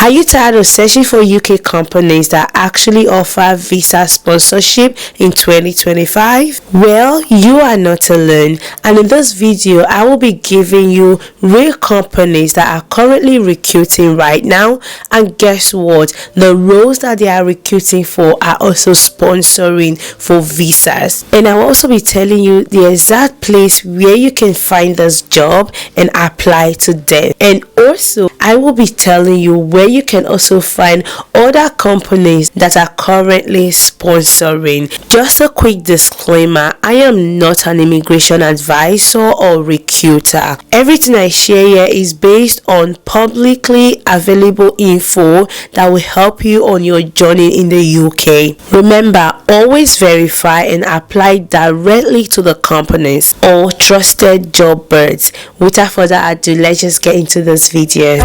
Are you tired of searching for UK companies that actually offer visa sponsorship in 2025? Well, you are not alone, and in this video I will be giving you real companies that are currently recruiting right now, and guess what, the roles that they are recruiting for are also sponsoring for visas. And I will also be telling you the exact place where you can find this job and apply to them. And also I will be telling you where you can also find other companies that are currently sponsoring. Just a quick disclaimer, I am not an immigration advisor or recruiter. Everything I share here is based on publicly available info that will help you on your journey in the UK. Remember, always verify and apply directly to the companies or trusted job boards. Without further ado, let's just get into this video.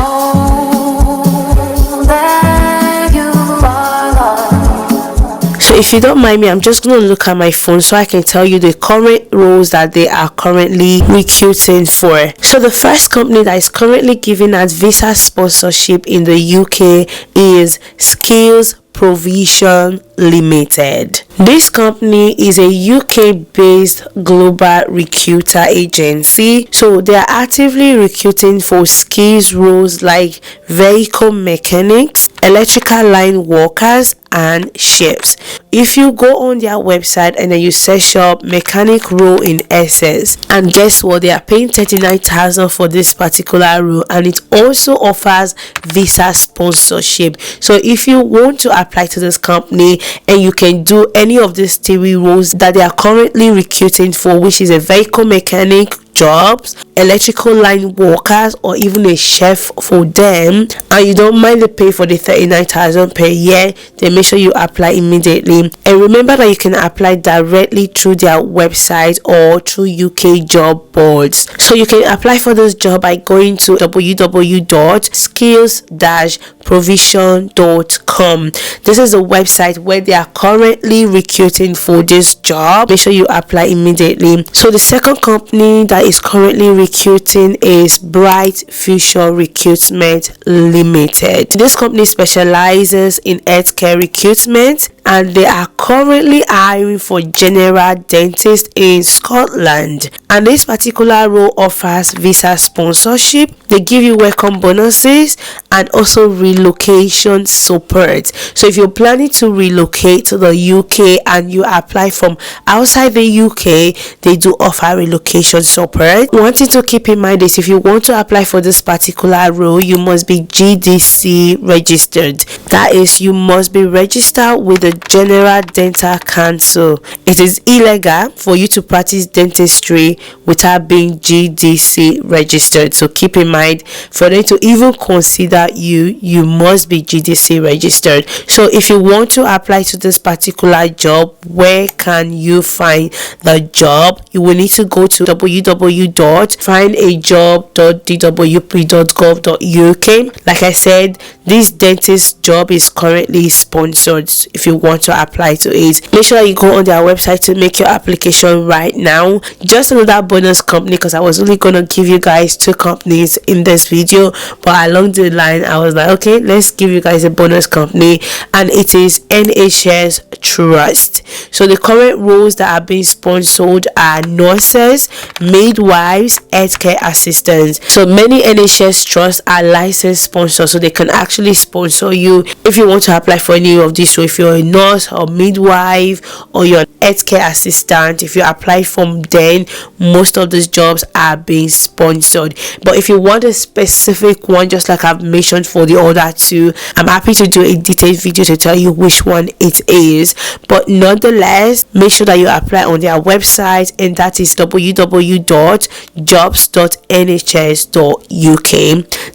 So if you don't mind me, I'm just going to look at my phone so I can tell you the current roles that they are currently recruiting for. So the first company that is currently giving us visa sponsorship in the UK is Skills Provision Limited. This company is a UK-based global recruiter agency. So they are actively recruiting for skills roles like vehicle mechanics, electrical line workers, and chefs. If you go on their website and then you search up mechanic role in Essex, and guess what, they are paying 39,000 for this particular role, and it also offers visa sponsorship. So if you want to apply to this company and you can do any of these three roles that they are currently recruiting for, which is a vehicle mechanic jobs, electrical line workers, or even a chef for them, and you don't mind the pay for the 39,000 per year, then make sure you apply immediately. And remember that you can apply directly through their website or through UK job boards. So you can apply for this job by going to www.skills-provision.com. This is a website where they are currently recruiting for this job. Make sure you apply immediately. So the second company that is currently recruiting is Bright Future Recruitment Limited. This company specializes in healthcare recruitment, and they are currently hiring for general dentists in Scotland. And this particular role offers visa sponsorship. They give you welcome bonuses and also relocation support. So if you're planning to relocate to the UK and you apply from outside the UK, they do offer relocation support. One thing to keep in mind is if you want to apply for this particular role, you must be GDC registered. That is, you must be registered with the General Dental Council. It is illegal for you to practice dentistry without being GDC registered. So keep in mind, for them to even consider you must be GDC registered. So if you want to apply to this particular job, where can you find the job? You will need to go to www.findajob.dwp.gov.uk. Like I said, this dentist job is currently sponsored. If you want to apply to it, make sure that you go on their website to make your application right now. Just another bonus company, because I was only gonna give you guys two companies in this video, but along the line I was like, okay, let's give you guys a bonus company, and it is NHS Trust. So the current roles that are being sponsored are nurses, midwives, healthcare assistants. So many NHS trusts are licensed sponsors, so they can actually sponsor you if you want to apply for any of these. So if you're a nurse or midwife or you're an healthcare assistant, if you apply from then, most of these jobs are being sponsored. But if you want a specific one, just like I've mentioned for the other two, I'm happy to do a detailed video to tell you which one it is. But nonetheless, make sure that you apply on their website, and that is www.jobs.nhs.uk.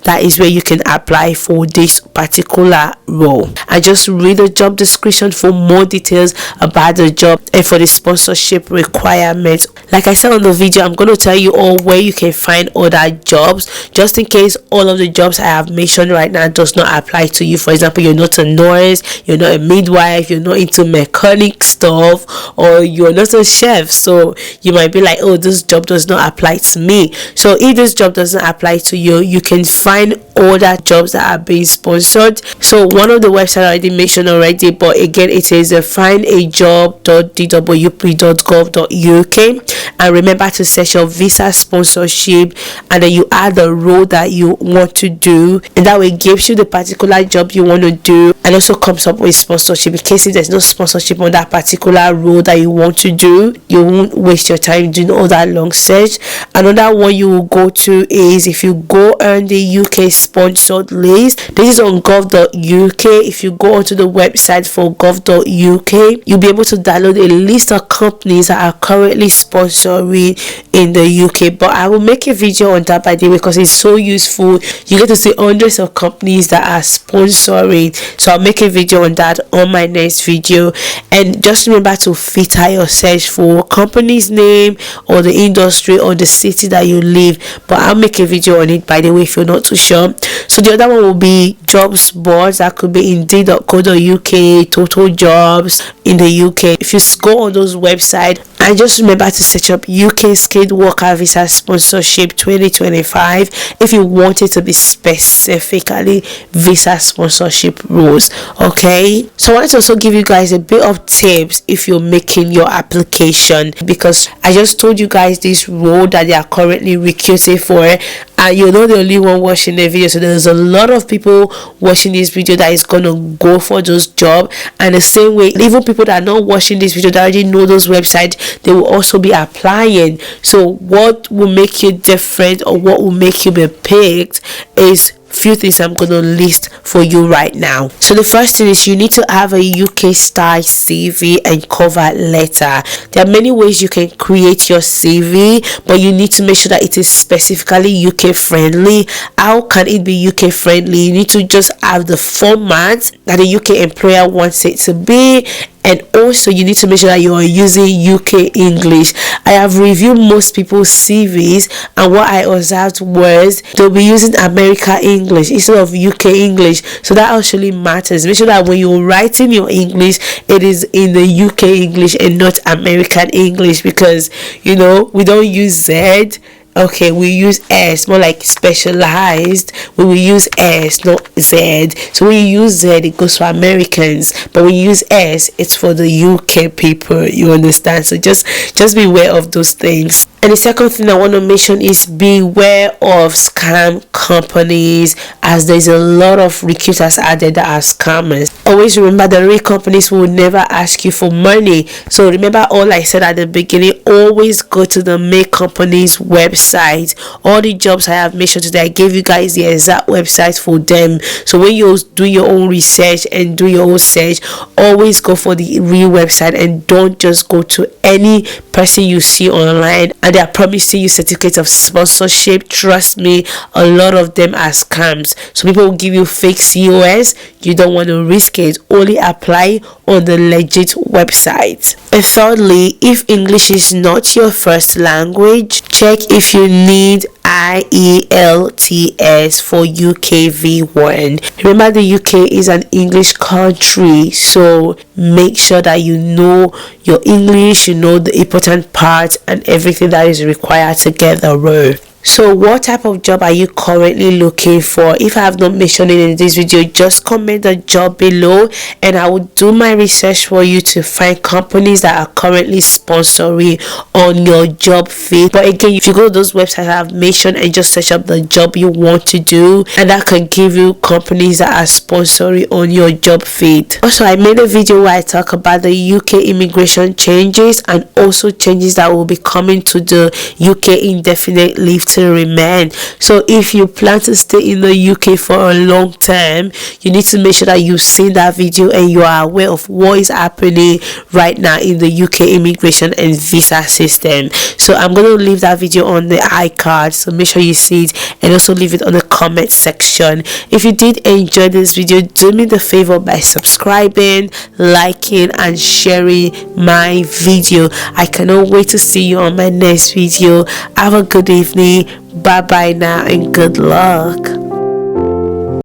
That is where you can apply for this particular role. I just read the job description for more details about the job and for the sponsorship requirements. Like I said on the video, I'm going to tell you all where you can find other jobs, just in case all of the jobs I have mentioned right now does not apply to you. For example, you're not a nurse, you're not a midwife, you're not into mechanic stuff, or you're not a chef. So you might be like, oh, this job does not apply to me. So if this job doesn't apply to you, you can find other jobs that are being sponsored. So one of the websites I already mentioned already, but again it is findajobs.dw.gov.uk, and remember to set your visa sponsorship, and then you add the role that you want to do, and that way it gives you the particular job you want to do, and also comes up with sponsorship. In case if there's no sponsorship on that particular role that you want to do, you won't waste your time doing all that long search. Another one you will go to is, if you go on the UK sponsored list, this is on gov.uk. If you go onto the website for gov.uk, you'll be able to download a list of companies that are currently sponsoring in the UK. But I will make a video on that, by the way, because it's so useful. You get to see hundreds of companies that are sponsoring, so I'll make a video on that on my next video. And just remember to filter your search for company's name or the industry or the city that you live, but I'll make a video on it, by the way, if you're not too sure. So the other one will be jobs boards. That could be indeed.co.uk, total jobs in the UK. If you go on those websites, and just remember to search up UK skilled worker visa sponsorship 2025 if you want it to be specifically visa sponsorship rules. Okay, so I wanted to also give you guys a bit of tips if you're making your application, because I just told you guys this role that they are currently recruiting for, and you're not the only one watching the video. So there's a lot of people watching this video that is gonna go for those jobs, and the same way, even people that are not watching this video that already know those websites, they will also be applying. So what will make you different, or what will make you be picked, is few things I'm going to list for you right now. So the first thing is, you need to have a UK style CV and cover letter. There are many ways you can create your CV, but you need to make sure that it is specifically UK friendly. How can it be UK friendly? You need to just have the format that the UK employer wants it to be, and also you need to make sure that you are using UK English. I have reviewed most people's CVs, and what I observed was they'll be using American English instead of UK English. So that actually matters. Make sure that when you're writing your English, it is in the UK English and not American English, because you know we don't use Z. Okay, we use S, more like specialized. We will use S, not Z. So when you use Z, it goes for Americans, but when you use S, it's for the UK people. You understand? So just beware of those things. And the second thing I want to mention is beware of scam companies, as there's a lot of recruiters out there that are scammers. Always remember, the real companies will never ask you for money. So remember all I said at the beginning. Always go to the main company's website. All the jobs I have mentioned today, I gave you guys the exact website for them. So when you do your own research and do your own search, always go for the real website, and don't just go to any person you see online and they are promising you certificates of sponsorship. Trust me, a lot of them are scams. So people will give you fake COS. You don't want to risk it. Only apply on the legit website. And thirdly, if English is not your first language, check if you need IELTS for UK V1. Remember, the UK is an English country, so make sure that you know your English, you know the important parts and everything that is required to get the role. So what type of job are you currently looking for? If I have not mentioned it in this video, just comment the job below and I will do my research for you to find companies that are currently sponsoring on your job feed. But again, if you go to those websites I have mentioned and just search up the job you want to do, and that can give you companies that are sponsoring on your job feed. Also, I made a video where I talk about the UK immigration changes and also changes that will be coming to the UK indefinite leave to remain. So if you plan to stay in the UK for a long time, you need to make sure that you've seen that video and you are aware of what is happening right now in the UK immigration and visa system. So I'm going to leave that video on the iCard, so make sure you see it, and also leave it on the comment section. If you did enjoy this video, do me the favor by subscribing, liking and sharing my video. I cannot wait to see you on my next video. Have a good evening. Bye bye now and good luck.